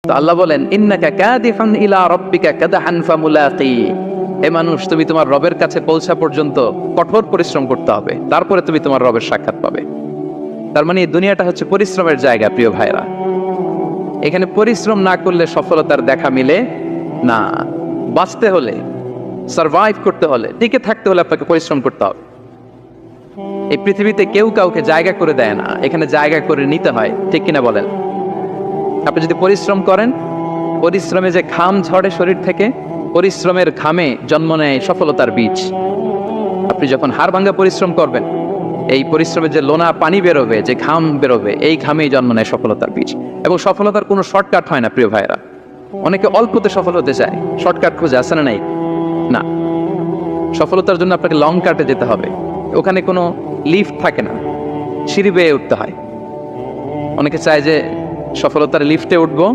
তো আল্লাহ বলেন, ইন্নাকা কাদিহুন ইলা রাব্বিকা কাদহান ফামুলাকি। হে মানুষ, তুমি তোমার রবের কাছে পৌঁছা পর্যন্ত কঠোর পরিশ্রম করতে হবে, তারপরে তুমি তোমার রবের সাক্ষাৎ পাবে। তার মানে এই দুনিয়াটা হচ্ছে পরিশ্রমের জায়গা। প্রিয় ভাইরা, এখানে পরিশ্রম না করলে সফলতার দেখা মিলে না। বাঁচতে হলে, সারভাইভ করতে হলে, টিকে থাকতে হলে আপনাকে পরিশ্রম করতে হবে। এই পৃথিবীতে কেউ কাউকে জায়গা করে দেয় না, এখানে জায়গা করে নিতে হয়। ঠিক কিনা বলেন? আপনি যদি পরিশ্রম করেন, পরিশ্রমে যে ঘাম ঝরে শরীর থেকে, পরিশ্রমের ঘামে জন্ম নেয় সফলতার বীজ। আপনি যখন হাড় ভাঙা পরিশ্রম করবেন, এই পরিশ্রমে যে লোনা পানি বেরোবে, যে ঘাম বেরোবে, এই ঘামেই জন্ম নেয় সফলতার বীজ। এবং সফলতার কোনো শর্টকাট হয় না প্রিয় ভাইরা। অনেকে অল্পতে সফল হতে চায়, শর্টকাট খুঁজে, আসে না? নাই না, সফলতার জন্য আপনাকে লং কাটে যেতে হবে। ওখানে কোনো লিফট থাকে না, সিঁড়ি বেয়ে উঠতে হয়। অনেকে চায় যে সফলতার লিফটে উঠবো,